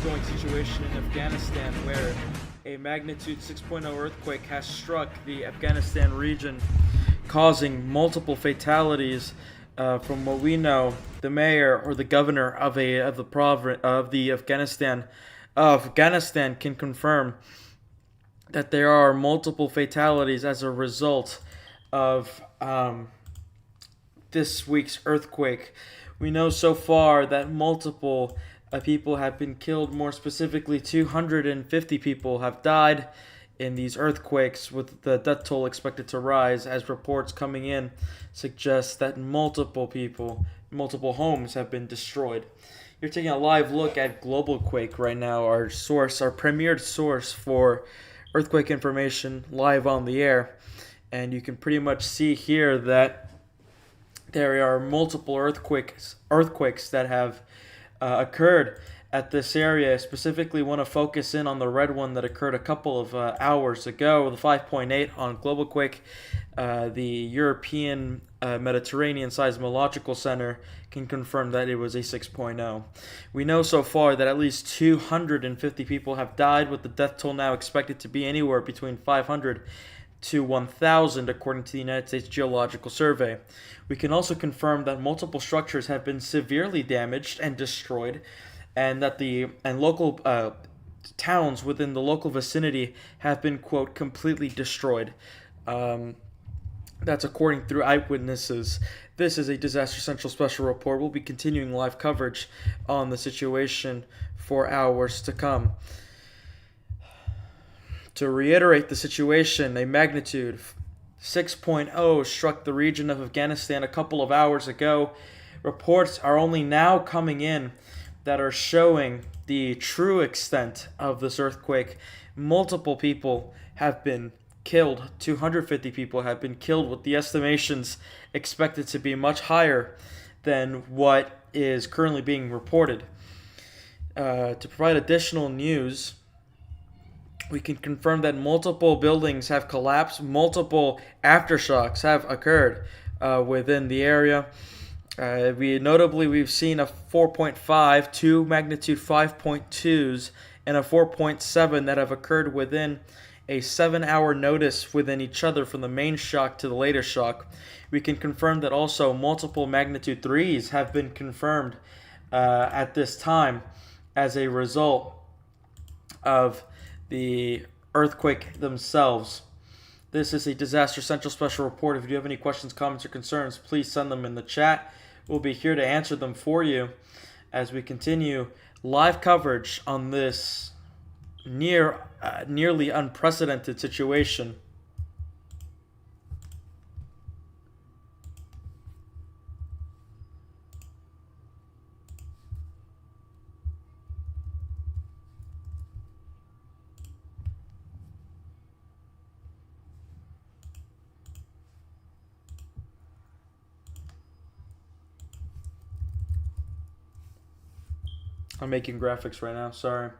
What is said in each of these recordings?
ongoing situation in Afghanistan where a magnitude 6.0 earthquake has struck the Afghanistan region, causing multiple fatalities. From what we know, the mayor or the governor of the province of the Afghanistan can confirm that there are multiple fatalities as a result of this week's earthquake. We know so far that multiple people have been killed. More specifically, 250 people have died in these earthquakes, with the death toll expected to rise as reports coming in suggest that multiple homes have been destroyed. You're taking a live look at Global Quake right now, our premier source for earthquake information, live on the air, and you can pretty much see here that there are multiple earthquakes that have occurred at this area. Specifically want to focus in on the red one that occurred a couple of hours ago, the 5.8 on Global Quake. The European Mediterranean Seismological Center can confirm that it was a 6.0. We know so far that at least 250 people have died, with the death toll now expected to be anywhere between 500 to 1,000 according to the United States Geological Survey. We can also confirm that multiple structures have been severely damaged and destroyed, and that local towns within the local vicinity have been, quote, completely destroyed. That's according through eyewitnesses. This is a Disaster Central special report. We'll be continuing live coverage on the situation for hours to come. To reiterate the situation, a magnitude 6.0 struck the region of Afghanistan a couple of hours ago. Reports are only now coming in that are showing the true extent of this earthquake. Multiple people have been killed. 250 people have been killed, with the estimations expected to be much higher than what is currently being reported. To provide additional news, we can confirm that multiple buildings have collapsed. Multiple aftershocks have occurred within the area. We've seen a 4.5, two magnitude 5.2s, and a 4.7 that have occurred within a 7-hour notice within each other, from the main shock to the latest shock. We can confirm that also multiple magnitude 3s have been confirmed at this time as a result of the earthquake themselves. This is a Disaster Central special report. If you have any questions, comments, or concerns, please send them in the chat. We'll be here to answer them for you as we continue live coverage on this nearly unprecedented situation. I'm making graphics right now, sorry.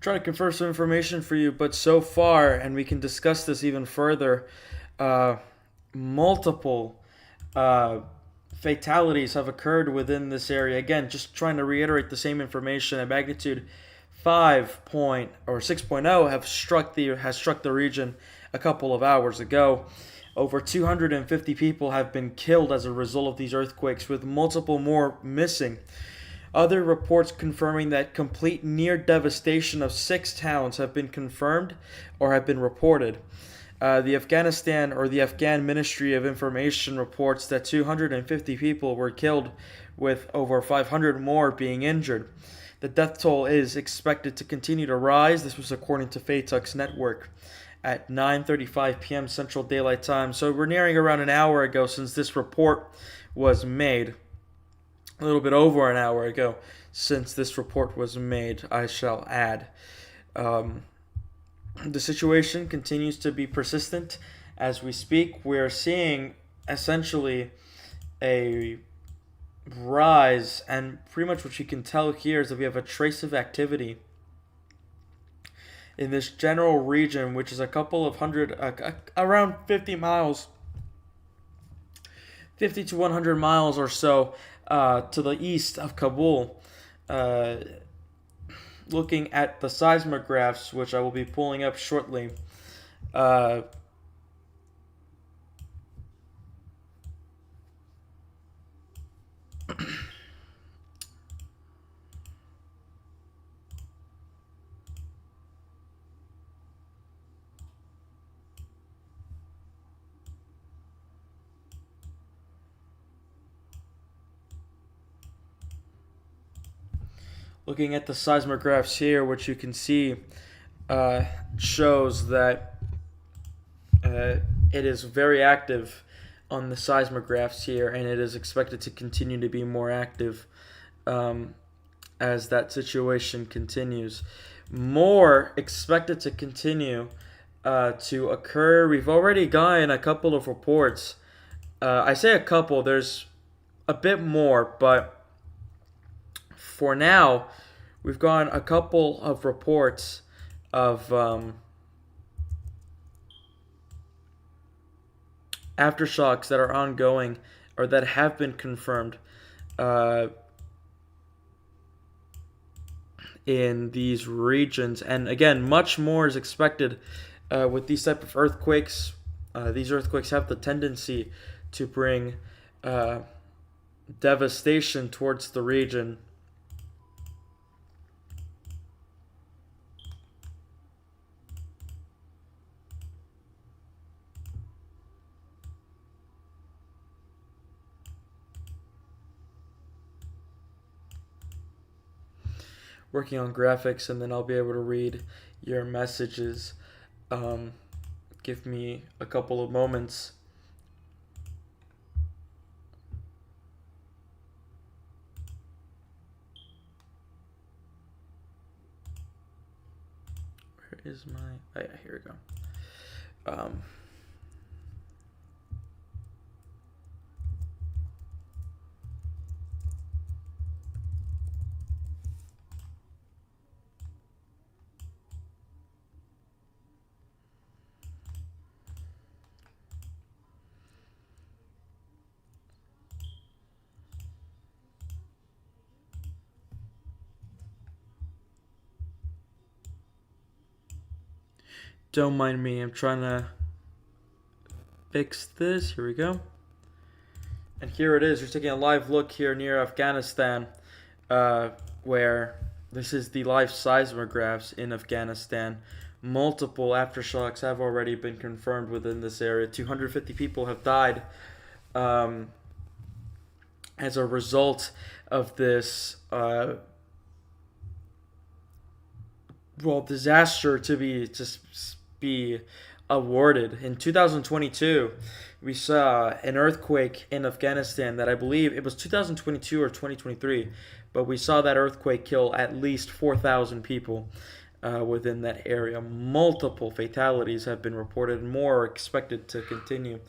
Trying to confirm some information for you, but so far, and we can discuss this even further, multiple fatalities have occurred within this area. Again, just trying to reiterate the same information. A magnitude 6.0 has struck the region a couple of hours ago. Over 250 people have been killed as a result of these earthquakes, with multiple more missing. Other reports confirming that complete near devastation of 6 towns have been confirmed or have been reported. The Afghan Ministry of Information reports that 250 people were killed, with over 500 more being injured. The death toll is expected to continue to rise. This was according to Fatalities network at 9:35 p.m. Central Daylight Time. So we're nearing around an hour ago since this report was made. a little bit over an hour ago since this report was made, I shall add. Um, the situation continues to be persistent as we speak. We're seeing essentially a rise, and pretty much what you can tell here is that we have a trace of activity in this general region, which is a couple of hundred, around 50 miles, 50 to 100 miles or so to the east of Kabul. Uh, Looking at the seismographs, which I will be pulling up shortly, uh, looking at the seismographs here, which you can see shows that it is very active on the seismographs here, and it is expected to continue to be more active as that situation continues. More expected to continue to occur. We've already gotten a couple of reports. I say a couple, there's a bit more, but for now, we've gotten a couple of reports of aftershocks that are ongoing or that have been confirmed in these regions. And again, much more is expected with these type of earthquakes. These earthquakes have the tendency to bring devastation towards the region. Working on graphics, and then I'll be able to read your messages. Give me a couple of moments. Where is my... Oh yeah, here we go. Don't mind me, I'm trying to fix this. Here we go. And here it is. You're taking a live look here near Afghanistan, where this is the live seismographs in Afghanistan. Multiple aftershocks have already been confirmed within this area. 250 people have died as a result of this disaster to be awarded. In 2022, we saw an earthquake in Afghanistan that I believe it was 2022 or 2023, but we saw that earthquake kill at least 4,000 people within that area. Multiple fatalities have been reported, and more are expected to continue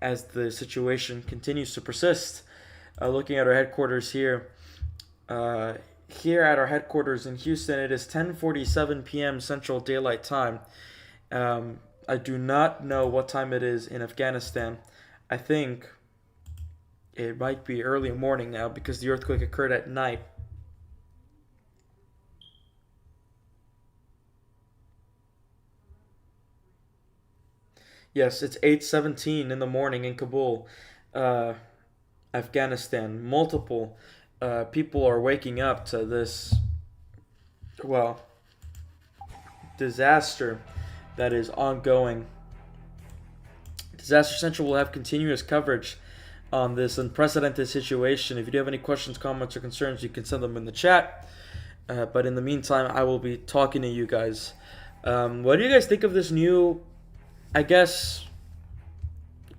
as the situation continues to persist. Looking at our headquarters here, here at our headquarters in Houston, it is 10:47 p.m. Central Daylight Time. I do not know what time it is in Afghanistan. I think it might be early morning now because the earthquake occurred at night. Yes, it's 8:17 in the morning in Kabul, Afghanistan. Multiple people are waking up to this, well, disaster that is ongoing. Disaster Central will have continuous coverage on this unprecedented situation. If you do have any questions, comments, or concerns, you can send them in the chat. But in the meantime, I will be talking to you guys. What do you guys think of this new, I guess,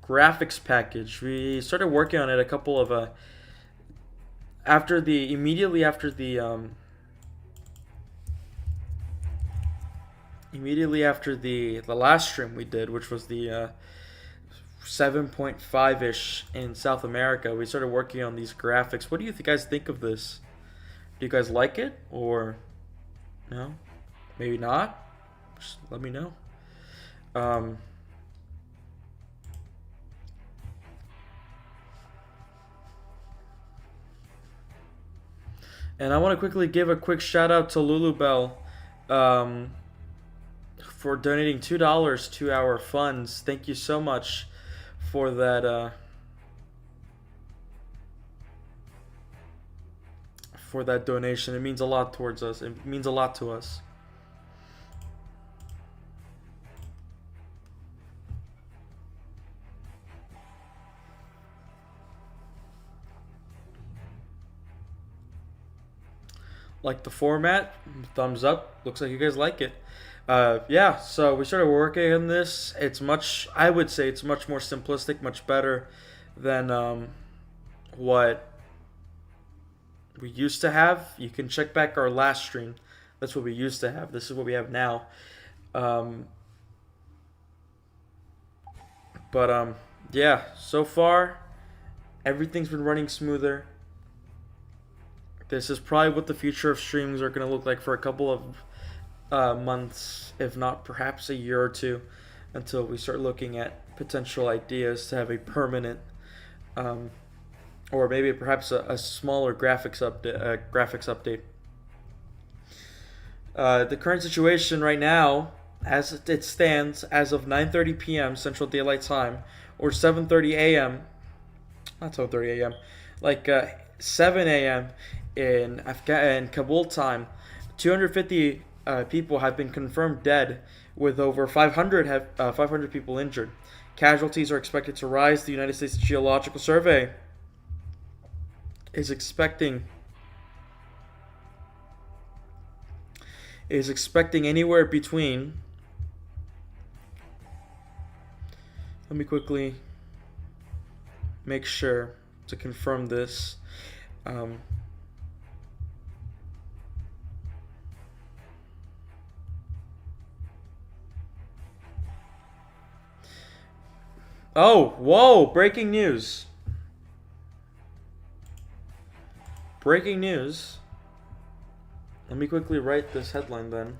graphics package? We started working on it a couple of after the immediately after the last stream we did, which was the 7.5 ish in South America, we started working on these graphics. What do you guys think of this? Do you guys like it, or no? Maybe not. Just let me know. Um, and I want to quickly give a quick shout out to Lulubell um, for donating $2 to our funds. Thank you so much for that. For that donation, it means a lot towards us. It means a lot to us. Like the format, thumbs up. Looks like you guys like it. Yeah, so we started working on this. It's much, I would say, it's much more simplistic, much better than what we used to have. You can check back our last stream. That's what we used to have. This is what we have now. Um, but yeah, so far everything's been running smoother. This is probably what the future of streams are going to look like for a couple of months, if not perhaps a year or two, until we start looking at potential ideas to have a permanent, or maybe perhaps a smaller graphics update. The current situation right now, as it stands, as of 9:30 p.m. Central Daylight Time, or 7:30 a.m. Not 7:30 a.m. Like 7 a.m. in Kabul time, 250 people have been confirmed dead, with over 500 people injured. Casualties are expected to rise. The United States Geological Survey is expecting anywhere between. Let me quickly make sure to confirm this. Oh, whoa, breaking news. Breaking news. Let me quickly write this headline then.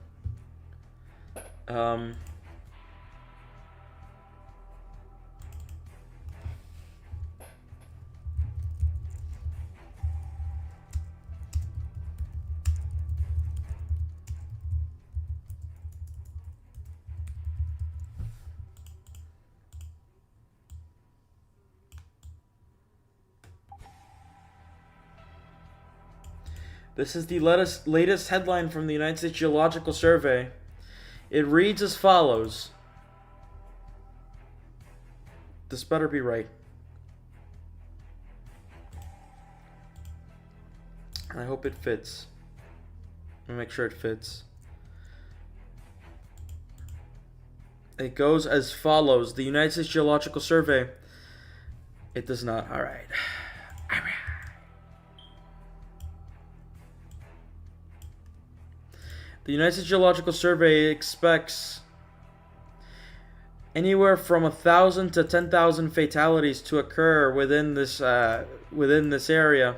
This is the latest headline from the United States Geological Survey. It reads as follows. This better be right. I hope it fits. Let me make sure it fits. It goes as follows. The United States Geological Survey. It does not. All right. The United States Geological Survey expects anywhere from 1,000 to 10,000 fatalities to occur within this area.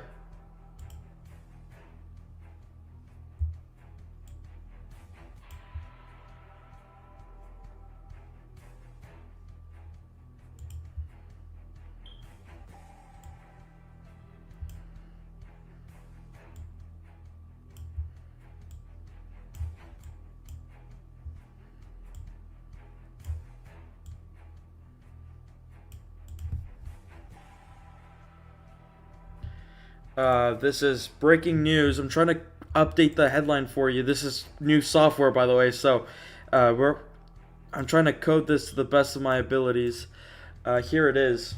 This is breaking news. I'm trying to update the headline for you. This is new software, by the way, so I'm trying to code this to the best of my abilities. Here it is.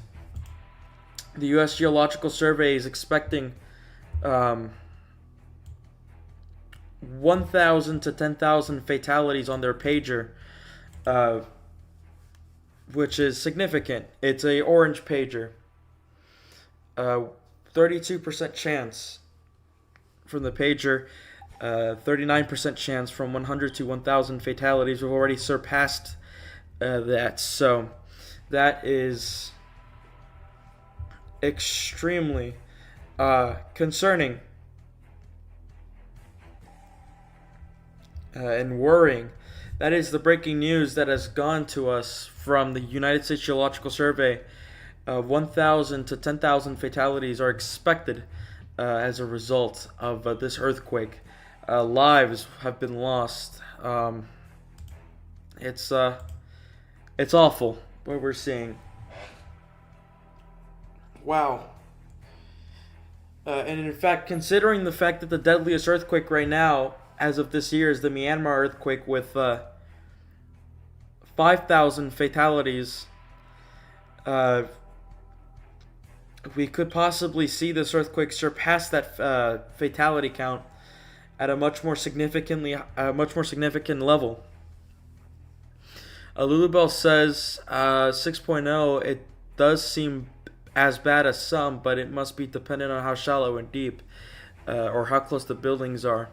The U.S. Geological Survey is expecting 1,000 to 10,000 fatalities on their pager, which is significant. It's a orange pager. 32% chance from the pager. 39% chance from 100 to 1,000 fatalities. We've already surpassed that. So that is extremely concerning and worrying. That is the breaking news that has gone to us from the United States Geological Survey. 1,000 to 10,000 fatalities are expected as a result of this earthquake. Lives have been lost. It's awful what we're seeing. Wow. And in fact, considering the fact that the deadliest earthquake right now, as of this year, is the Myanmar earthquake with 5,000 fatalities, we could possibly see this earthquake surpass that fatality count at a much more significant level. Lulubel says 6.0. It does seem as bad as some, but it must be dependent on how shallow and deep, or how close the buildings are.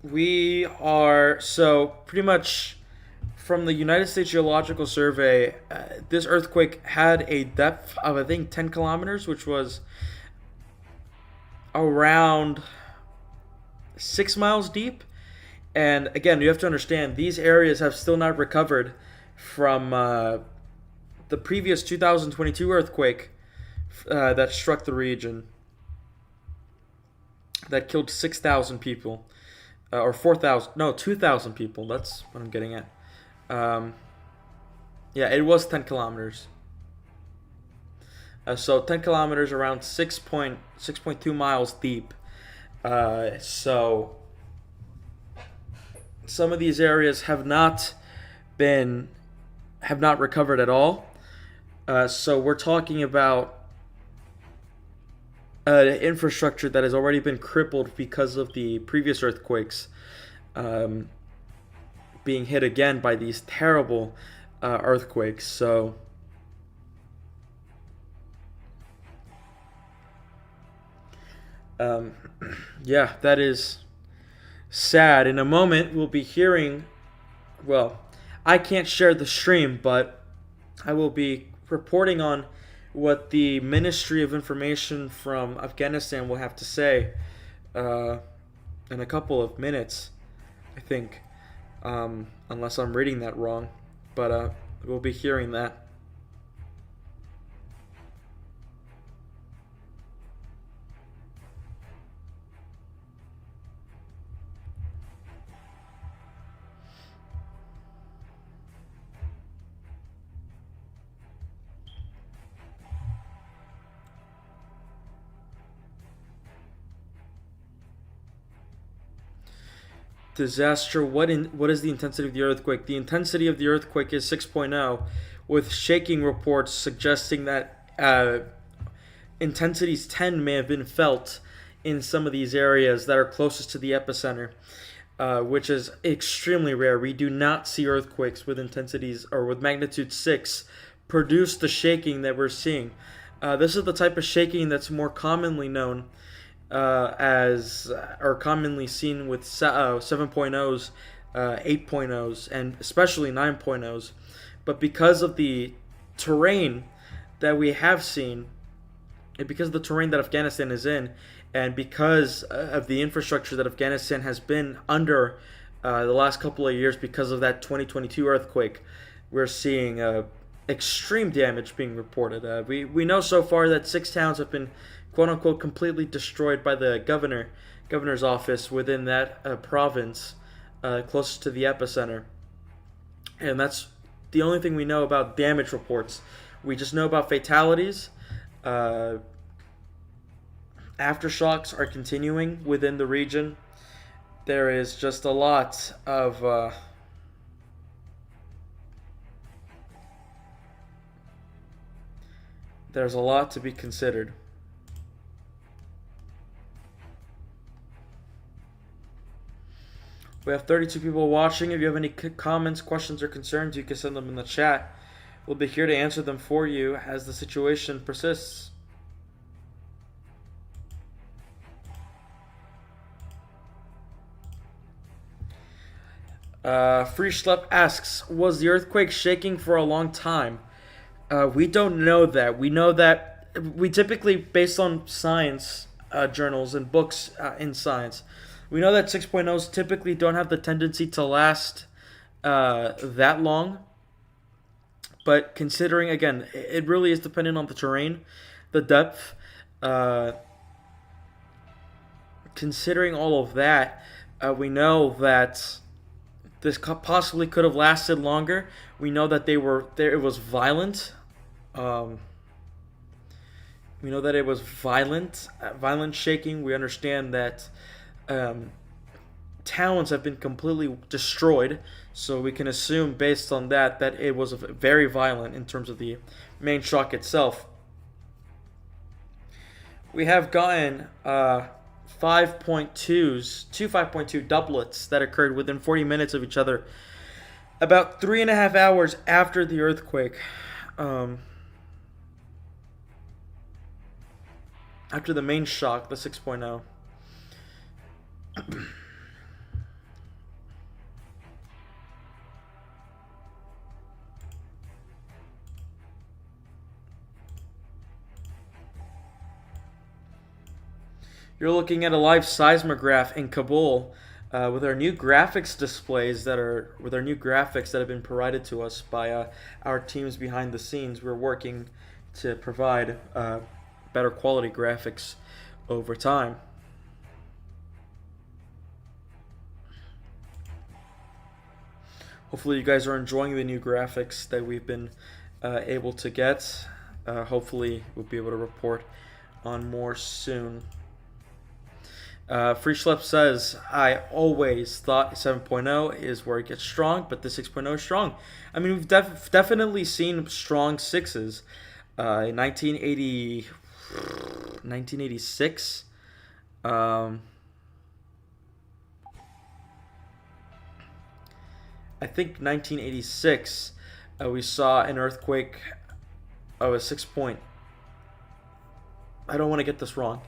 We are so pretty much from the United States Geological Survey. This earthquake had a depth of, I think, 10 kilometers, which was around 6 miles deep. And again, you have to understand, these areas have still not recovered from the previous 2022 earthquake that struck the region, that killed 6,000 people, or 4,000, no, 2,000 people. That's what I'm getting at. Yeah, it was 10 kilometers. So 10 kilometers, around 6.2 miles deep. So some of these areas have not recovered at all. So we're talking about infrastructure that has already been crippled because of the previous earthquakes, being hit again by these terrible earthquakes. So yeah, that is sad. In a moment, we'll be hearing, well, I can't share the stream, but I will be reporting on what the Ministry of Information from Afghanistan will have to say in a couple of minutes, I think, unless I'm reading that wrong, but we'll be hearing that. Disaster. What is the intensity of the earthquake? The intensity of the earthquake is 6.0, with shaking reports suggesting that intensities 10 may have been felt in some of these areas that are closest to the epicenter, which is extremely rare. We do not see earthquakes with intensities or with magnitude 6 produce the shaking that we're seeing. This is the type of shaking that's more commonly known or commonly seen with 7.0s, 8.0s, and especially 9.0s. But because of the terrain that we have seen, and because of the terrain that Afghanistan is in, and because of the infrastructure that Afghanistan has been under the last couple of years because of that 2022 earthquake, we're seeing extreme damage being reported. We know so far that 6 towns have been quote-unquote completely destroyed by the governor's office within that province closest to the epicenter. And that's the only thing we know about damage reports. We just know about fatalities. Aftershocks are continuing within the region. There is just a lot of there's a lot to be considered. We have 32 people watching. If you have any comments, questions, or concerns, you can send them in the chat. We'll be here to answer them for you as the situation persists. Free Schlep asks, was the earthquake shaking for a long time? We don't know that. We know that we typically, based on science journals and books in science, we know that 6.0s typically don't have the tendency to last that long. But considering, again, it really is dependent on the terrain, the depth. Uh, Considering all of that, we know that this possibly could have lasted longer. We know that they were there. It was violent. Um, we know that it was violent shaking. We understand that um, towns have been completely destroyed. So we can assume, based on that, that it was very violent in terms of the main shock itself. We have gotten 5.2s, two 5.2 doublets that occurred within 40 minutes of each other, about 3.5 hours after the earthquake. After the main shock, the 6.0. You're looking at a live seismograph in Kabul with our new graphics displays with our new graphics that have been provided to us by our teams behind the scenes. We're working to provide better quality graphics over time. Hopefully you guys are enjoying the new graphics that we've been able to get. Hopefully we'll be able to report on more soon. Free Schlep says, I always thought 7.0 is where it gets strong, but the 6.0 is strong. I mean, we've definitely seen strong sixes. In 1986, I think 1986, we saw an earthquake of a 6 point. I don't want to get this wrong.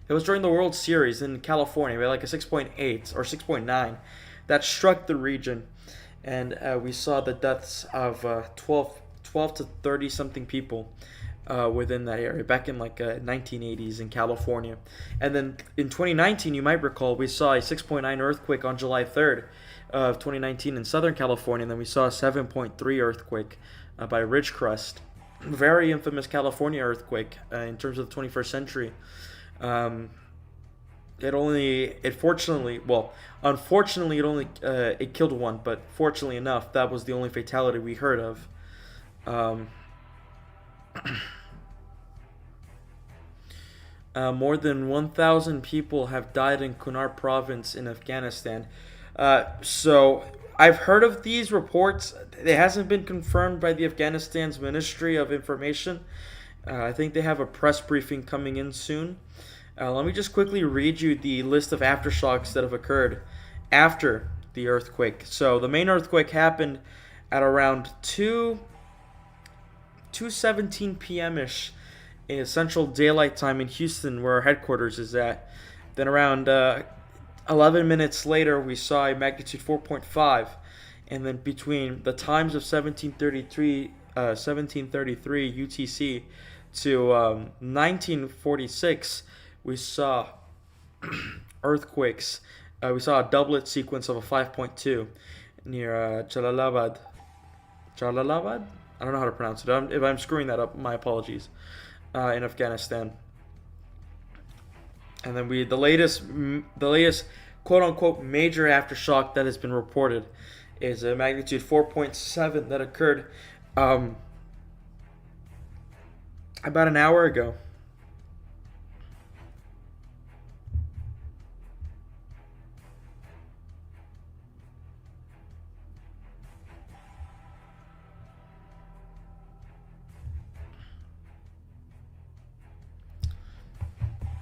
It was during the World Series in California. We had like a 6.8 or 6.9 that struck the region. And we saw the deaths of 12 to 30 something people within that area back in like 1980s in California. And then in 2019, you might recall, we saw a 6.9 earthquake on July 3rd of 2019 in Southern California. And then we saw a 7.3 earthquake by Ridgecrest. Very infamous California earthquake in terms of the 21st century. Unfortunately, it killed one, but fortunately enough, that was the only fatality we heard of. More than 1,000 people have died in Kunar province in Afghanistan. So I've heard of these reports. It hasn't been confirmed by the Afghanistan's Ministry of Information. I think they have a press briefing coming in soon. Let me just quickly read you the list of aftershocks that have occurred after the earthquake. So the main earthquake happened at around 2:17 p.m.-ish in Central Daylight Time in Houston, where our headquarters is at. Then around 11 minutes later, we saw a magnitude 4.5. And then between the times of 1733 UTC to 1946, we saw earthquakes. We saw a doublet sequence of a 5.2 near Jalalabad. Jalalabad? I don't know how to pronounce it. If I'm screwing that up, my apologies. In Afghanistan. And then the latest quote unquote major aftershock that has been reported is a magnitude 4.7 that occurred about an hour ago.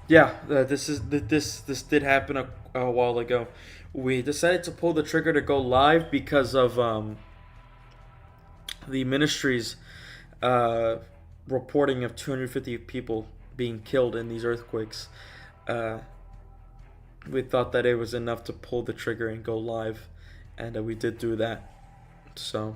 Yeah, this did happen a while ago. We decided to pull the trigger to go live because of the ministry's reporting of 250 people being killed in these earthquakes. We thought that it was enough to pull the trigger and go live and we did do that. So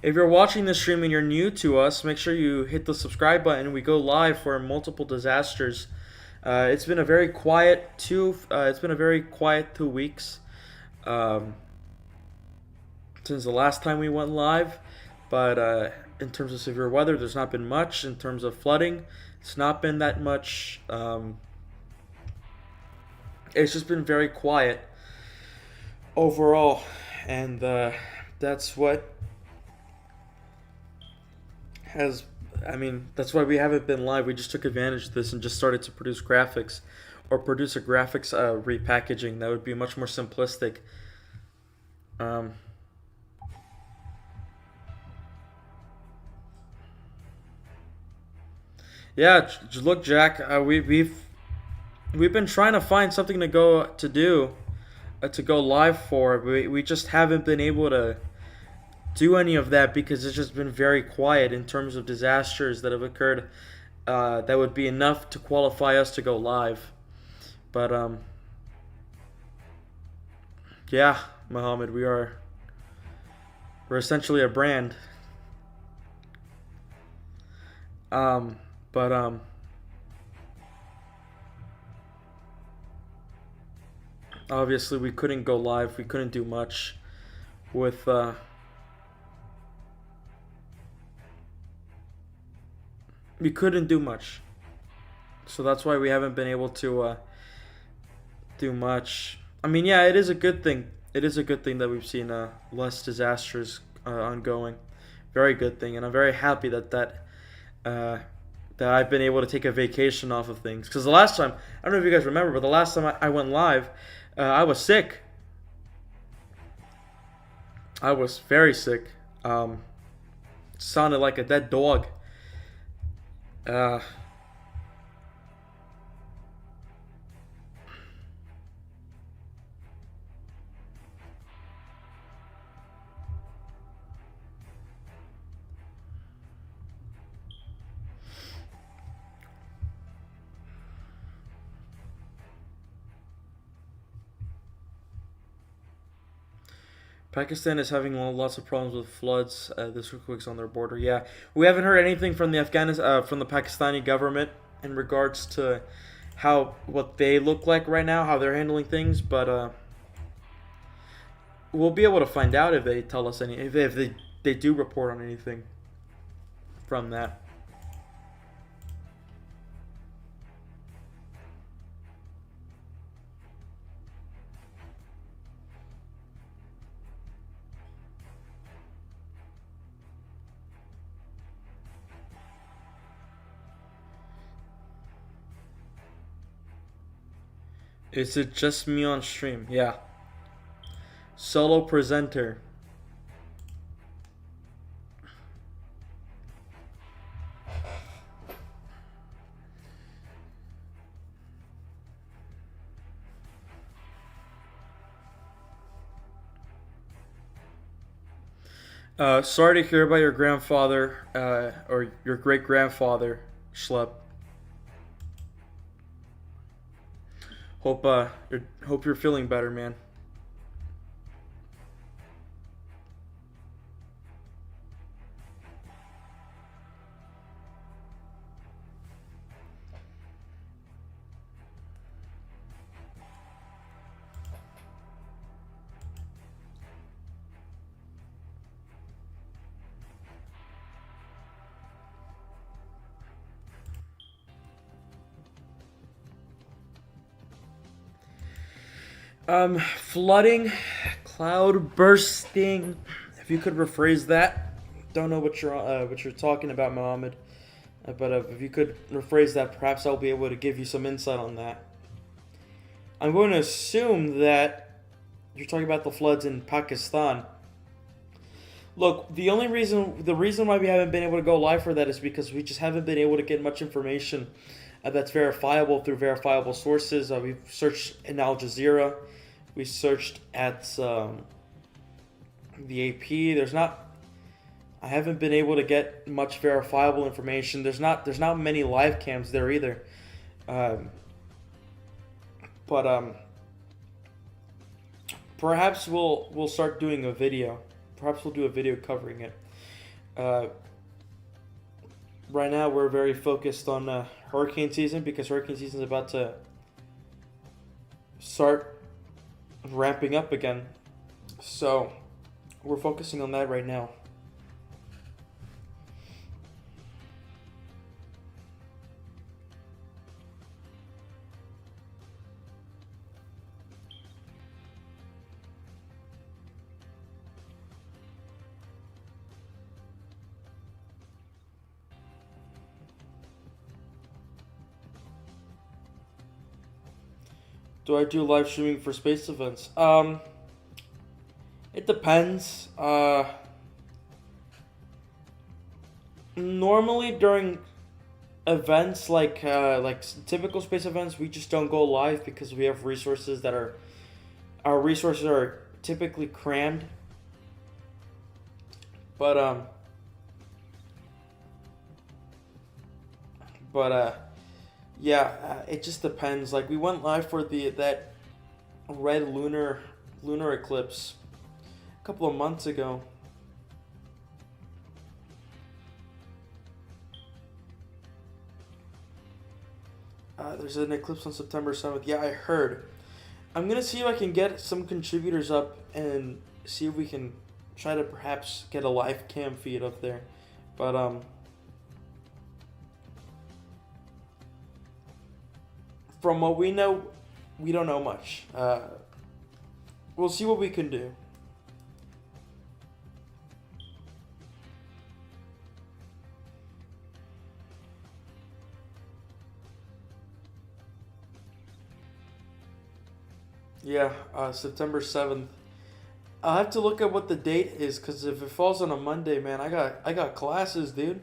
if you're watching this stream and you're new to us, make sure you hit the subscribe button. We go live for multiple disasters. It's been a very quiet 2 weeks since the last time we went live. But in terms of severe weather, there's not been much. In terms of flooding, it's not been that much. It's just been very quiet overall, and that's what has. I mean, that's why we haven't been live. We just took advantage of this and just started to produce graphics, or produce a graphics repackaging that would be much more simplistic. Yeah, look, Jack. We've been trying to find something to go live for. We just haven't been able to do any of that because it's just been very quiet in terms of disasters that have occurred. That would be enough to qualify us to go live. But yeah, Mohammed, we're essentially a brand. But obviously we couldn't go live. We couldn't do much with we couldn't do much. So that's why we haven't been able to do much. I mean, yeah, it is a good thing. It is a good thing that we've seen less disasters ongoing. Very good thing, and I'm very happy that I've been able to take a vacation off of things. Because the last time, I don't know if you guys remember, but the last time I went live, I was sick. I was very sick. Sounded like a dead dog. Uh, Pakistan is having lots of problems with floods. This earthquake's on their border. Yeah, we haven't heard anything from the from the Pakistani government in regards to what they look like right now, how they're handling things. But we'll be able to find out if they tell us if they do report on anything from that. Is it just me on stream? Yeah. Solo presenter. Sorry to hear about your grandfather, or your great grandfather, Schlep. Hope you're feeling better, man. Flooding, cloud bursting. If you could rephrase that, don't know what you're talking about, Mohammed. But if you could rephrase that, perhaps I'll be able to give you some insight on that. I'm going to assume that you're talking about the floods in Pakistan. Look, the reason why we haven't been able to go live for that is because we just haven't been able to get much information that's verifiable through verifiable sources. We've searched in Al Jazeera. We searched at the AP. I haven't been able to get much verifiable information. There's not many live cams there either. But perhaps we'll start doing a video. Perhaps we'll do a video covering it. Uh, right now we're very focused on hurricane season because hurricane season is about to start ramping up again. So we're focusing on that right now. Do I do live streaming for space events? It depends. Normally during events like typical space events, we just don't go live because we have resources that are our resources are typically crammed. But yeah, it just depends. Like we went live for the that red lunar eclipse a couple of months ago. There's an eclipse on September 7th. Yeah, I heard. I'm gonna see if I can get some contributors up and see if we can try to perhaps get a live cam feed up there. But from what we know, we don't know much. We'll see what we can do. Yeah, September 7th. I'll have to look at what the date is, because if it falls on a Monday, man, I got classes, dude.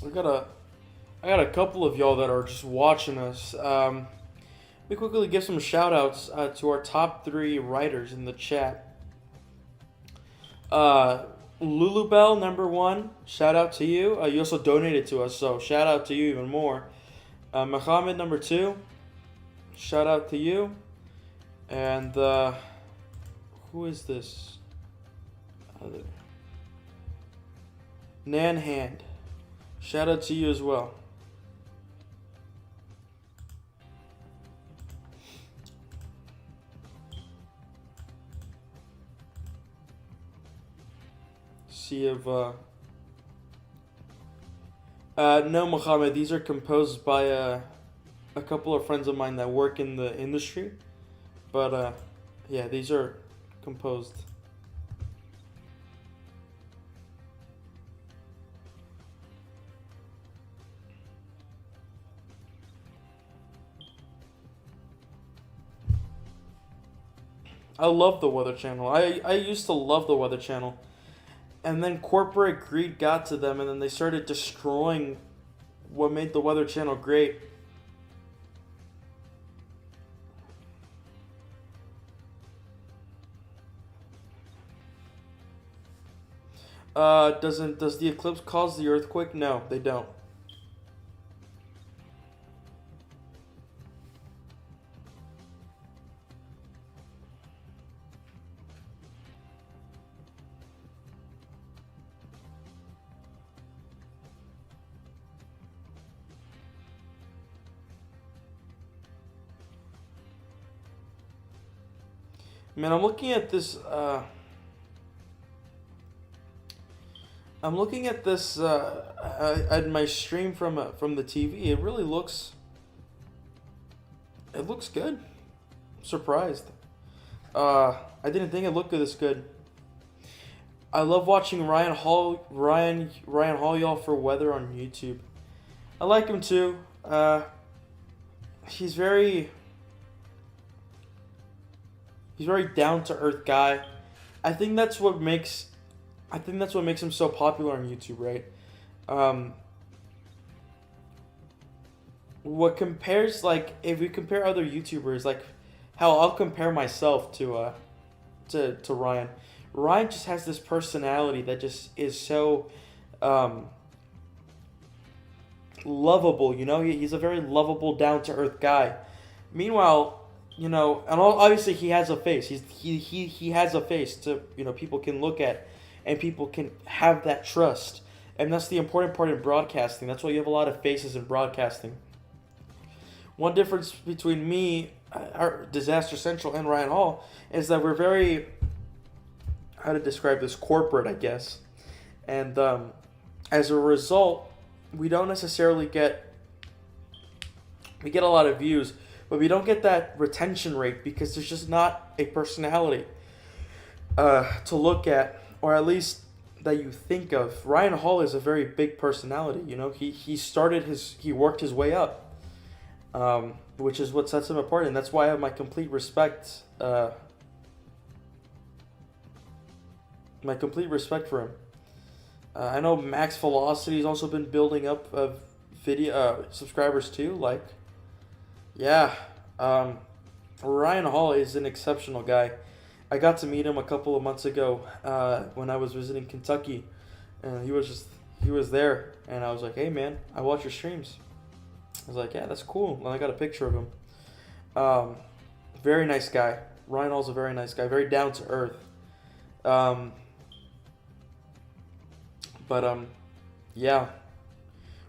I got a couple of y'all that are just watching us. Let me quickly give some shout outs to our top 3 writers in the chat. Lulubell, number 1, shout out to you. You also donated to us, so shout out to you even more. Mohammed, number 2, shout out to you. And who is this? Nan Hand. Shout out to you as well. See if no, Mohammed, these are composed by a couple of friends of mine that work in the industry. But yeah, these are composed. I love the Weather Channel. I used to love the Weather Channel. And then corporate greed got to them, and then they started destroying what made the Weather Channel great. Does the eclipse cause the earthquake? No, they don't. Man, I'm looking at this. I'm looking at this at my stream from the TV. It really looks it looks good. I'm surprised. I didn't think it looked this good. I love watching Ryan Hall y'all for weather on YouTube. I like him too. He's very he's very down to earth guy. I think that's what makes I think that's what makes him so popular on YouTube, right? Um, what compares like if we compare other YouTubers, like how I'll compare myself to Ryan. Ryan just has this personality that just is so um, lovable. You know, he's a very lovable, down to earth guy. Meanwhile, obviously he has a face. He has a face to people can look at, and people can have that trust. And that's the important part in broadcasting. That's why you have a lot of faces in broadcasting. One difference between me, our Disaster Central, and Ryan Hall is that we're very, how to describe this, corporate, I guess. And as a result, we don't necessarily we get a lot of views, but we don't get that retention rate because there's just not a personality to look at, or at least that you think of. Ryan Hall is a very big personality. He worked his way up, which is what sets him apart, and that's why I have my complete respect. My complete respect for him. I know Max Velocity has also been building up video subscribers too. Like, yeah, Ryan Hall is an exceptional guy. I got to meet him a couple of months ago when I was visiting Kentucky, and he was there, and I was like, hey man, I watch your streams. I was like, yeah, that's cool. And I got a picture of him. Very nice guy. Ryan Hall's a very nice guy, very down to earth. Yeah.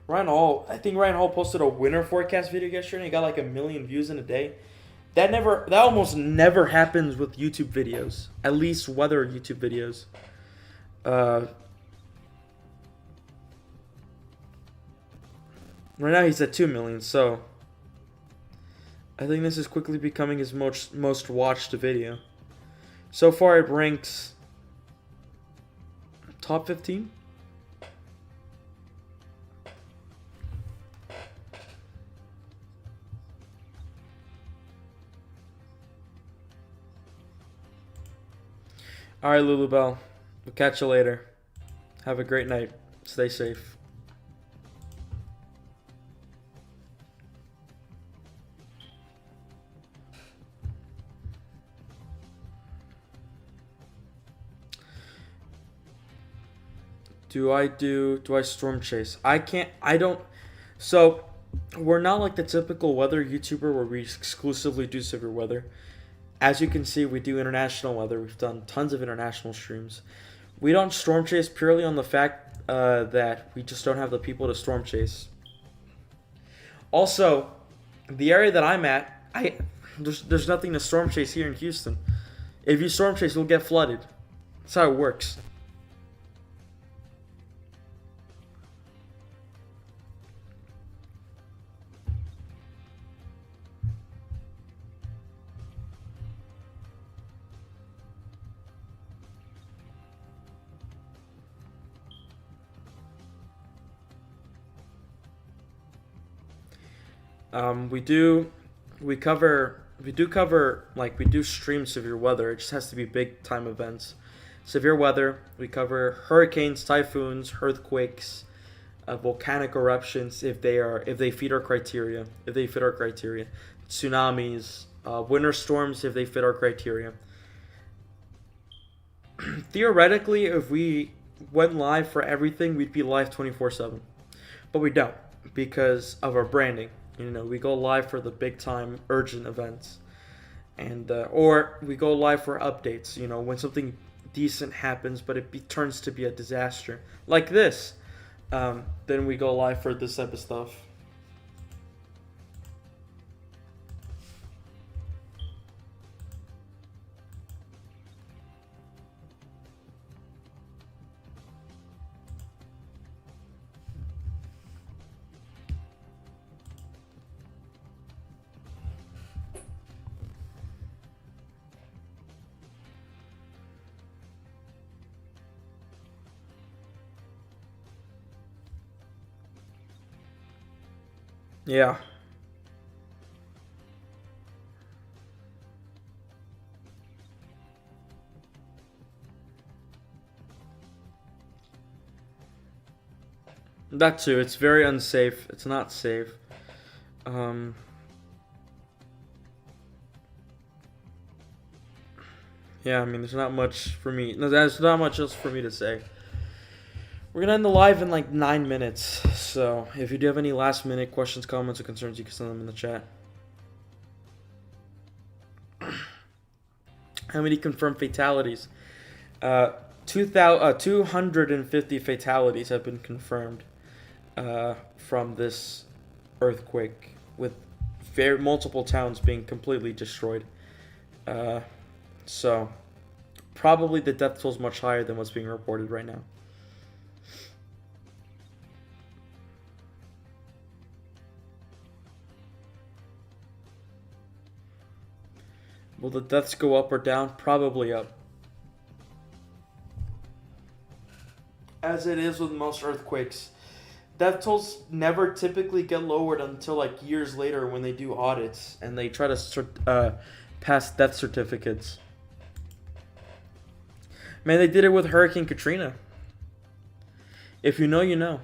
I think Ryan Hall posted a winter forecast video yesterday and he got like 1 million views in a day. That almost never happens with YouTube videos. At least weather YouTube videos. Right now he's at 2 million, so I think this is quickly becoming his most watched video. So far it ranks top 15. All right, Lulubelle. We'll catch you later. Have a great night. Stay safe. Do I storm chase? I don't. So, we're not like the typical weather YouTuber where we exclusively do severe weather. As you can see, we do international weather. We've done tons of international streams. We don't storm chase purely on the fact that we just don't have the people to storm chase. Also, the area that I'm at, there's nothing to storm chase here in Houston. If you storm chase, you'll get flooded. That's how it works. We do stream severe weather. It just has to be big time events. Severe weather, we cover hurricanes, typhoons, earthquakes, volcanic eruptions if they fit our criteria. Tsunamis, winter storms if they fit our criteria. Theoretically, if we went live for everything, we'd be live 24/7. But we don't because of our branding. We go live for the big time urgent events, and or we go live for updates. When something decent happens, but it turns to be a disaster like this, then we go live for this type of stuff. Yeah. That too. It's very unsafe. It's not safe. Um, yeah, I mean, there's not much for me. No, there's not much else for me to say. We're gonna end the live in like 9 minutes. So if you do have any last minute questions, comments, or concerns, you can send them in the chat. How many confirmed fatalities? 250 fatalities have been confirmed from this earthquake, with multiple towns being completely destroyed. So probably the death toll is much higher than what's being reported right now. Will the deaths go up or down? Probably up. As it is with most earthquakes, death tolls never typically get lowered until like years later when they do audits and they try to pass death certificates. Man, they did it with Hurricane Katrina. If you know, you know.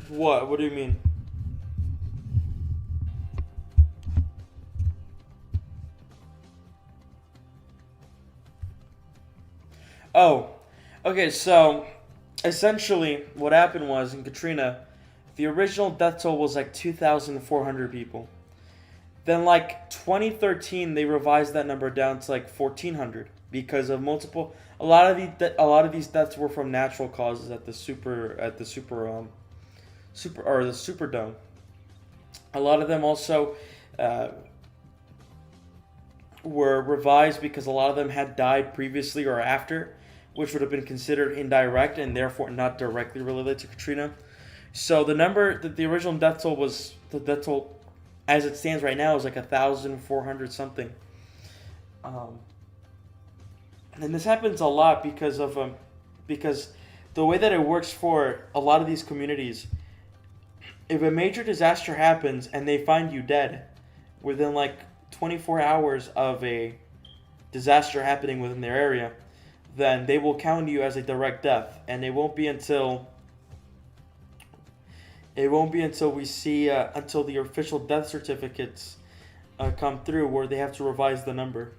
What? What do you mean? Oh, okay, so essentially what happened was in Katrina, the original death toll was like 2,400 people. Then like 2013 they revised that number down to like 1,400 because of multiple a lot of these deaths were from natural causes at the super or the Superdome. A lot of them also uh, were revised because a lot of them had died previously or after, which would have been considered indirect and therefore not directly related to Katrina. So the number that the original death toll was the death toll as it stands right now is like 1,400 something. Um, and this happens a lot because the way that it works for a lot of these communities, if a major disaster happens and they find you dead within like 24 hours of a disaster happening within their area, then they will count you as a direct death, and it won't be until we see until the official death certificates come through where they have to revise the number.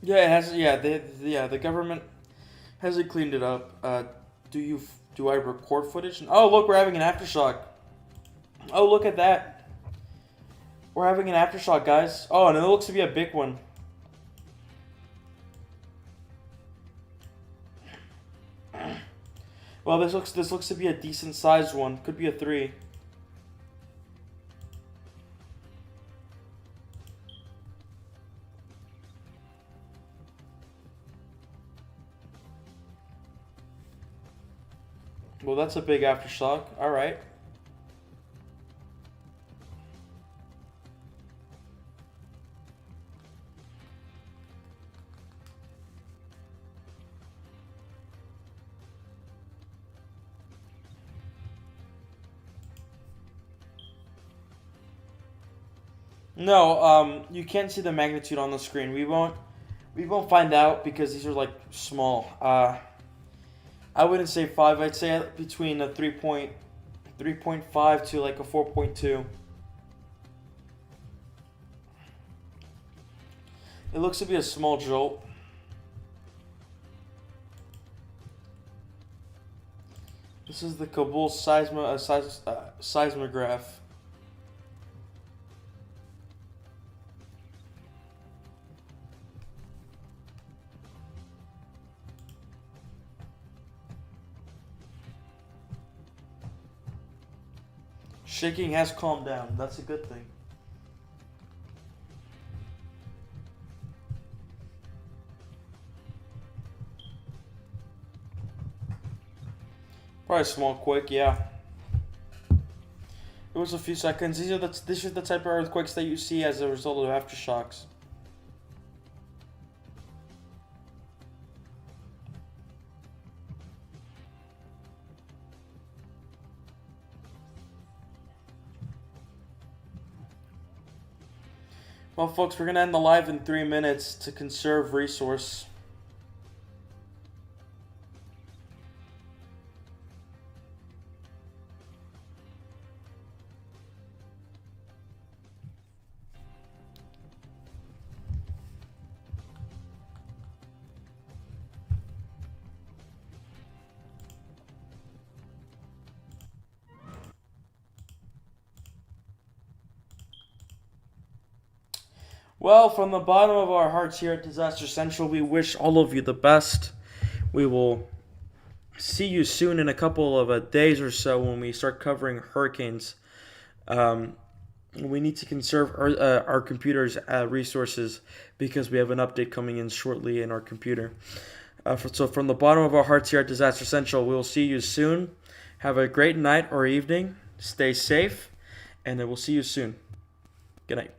Yeah, it has. The government hasn't cleaned it up. Do I record footage? Oh, look, we're having an aftershock. Oh, look at that. We're having an aftershock, guys. Oh, and it looks to be a big one. Well, this looks to be a decent sized one. Could be a 3. Well, that's a big aftershock. All right. No, you can't see the magnitude on the screen. We won't find out because these are like small. I wouldn't say 5. I'd say between a 3.5 to like a 4.2. It looks to be a small jolt. This is the Kabul seismograph. Shaking has calmed down. That's a good thing. Probably a small quake, yeah. It was a few seconds. These are the type of earthquakes that you see as a result of aftershocks. Well, folks, we're gonna end the live in 3 minutes to conserve resource. Well, from the bottom of our hearts here at Disaster Central, we wish all of you the best. We will see you soon in a couple of days or so when we start covering hurricanes. We need to conserve our computer's resources because we have an update coming in shortly in our computer. So from the bottom of our hearts here at Disaster Central, we will see you soon. Have a great night or evening. Stay safe, and we'll see you soon. Good night.